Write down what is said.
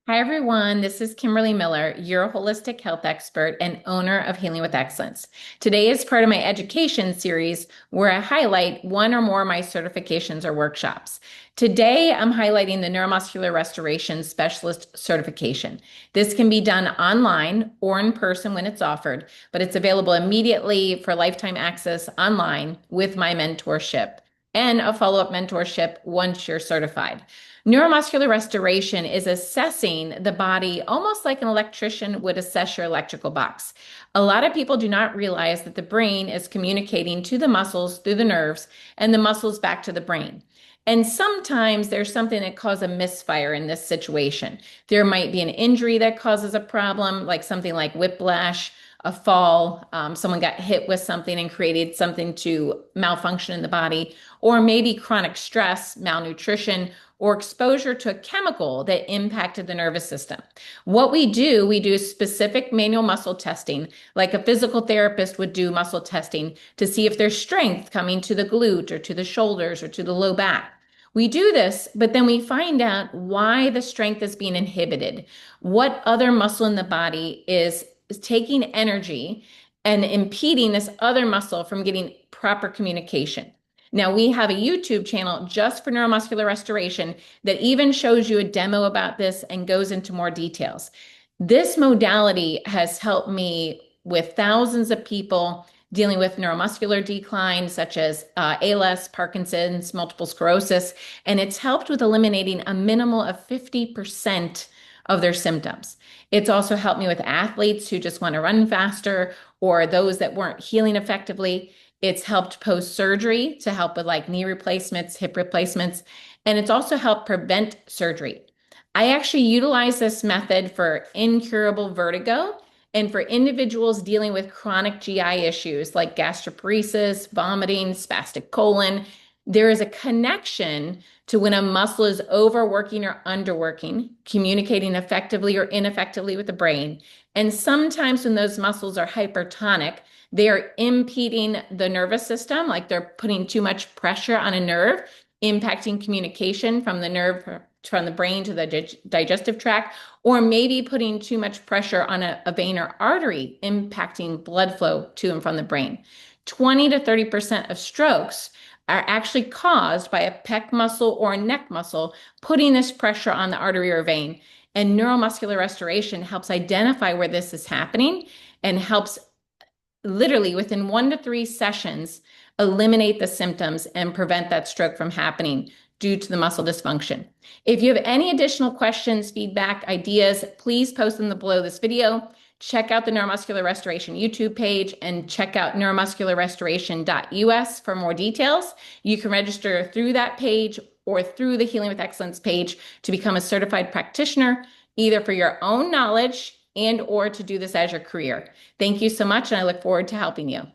Hi, everyone. This is Kimberly Miller, your holistic health expert and owner of Healing with Excellence. Today is part of my education series where I highlight one or more of my certifications or workshops. Today, I'm highlighting the Neuromuscular Restoration Specialist Certification. This can be done online or in person when it's offered, but it's available immediately for lifetime access online with my mentorship and a follow-up mentorship once you're certified. Neuromuscular restoration is assessing the body almost like an electrician would assess your electrical box. A lot of people do not realize that the brain is communicating to the muscles through the nerves and the muscles back to the brain. And sometimes there's something that causes a misfire in this situation. There might be an injury that causes a problem, like something like whiplash, a fall, someone got hit with something and created something to malfunction in the body, or maybe chronic stress, malnutrition, or exposure to a chemical that impacted the nervous system. What we do specific manual muscle testing, like a physical therapist would do muscle testing to see if there's strength coming to the glute or to the shoulders or to the low back. We do this, but then we find out why the strength is being inhibited. What other muscle in the body is taking energy and impeding this other muscle from getting proper communication. Now, we have a YouTube channel just for neuromuscular restoration that even shows you a demo about this and goes into more details. This modality has helped me with thousands of people dealing with neuromuscular decline, such as ALS, Parkinson's, multiple sclerosis, and it's helped with eliminating a minimal of 50% of their symptoms. It's also helped me with athletes who just want to run faster or those that weren't healing effectively. It's helped post-surgery to help with like knee replacements, hip replacements, and it's also helped prevent surgery. I actually utilize this method for incurable vertigo and for individuals dealing with chronic GI issues like gastroparesis, vomiting, spastic colon. There is a connection to when a muscle is overworking or underworking, communicating effectively or ineffectively with the brain. And sometimes when those muscles are hypertonic, they are impeding the nervous system, like they're putting too much pressure on a nerve, impacting communication from the nerve, from the brain to the digestive tract, or maybe putting too much pressure on a vein or artery, impacting blood flow to and from the brain. 20 to 30% of strokes are actually caused by a pec muscle or a neck muscle putting this pressure on the artery or vein. And neuromuscular restoration helps identify where this is happening and helps literally within 1 to 3 sessions eliminate the symptoms and prevent that stroke from happening due to the muscle dysfunction. If you have any additional questions, feedback, ideas, please post them below this video. Check out the Neuromuscular Restoration YouTube page and check out neuromuscularrestoration.us for more details. You can register through that page or through the Healing with Excellence page to become a certified practitioner, either for your own knowledge and or to do this as your career. Thank you so much, and I look forward to helping you.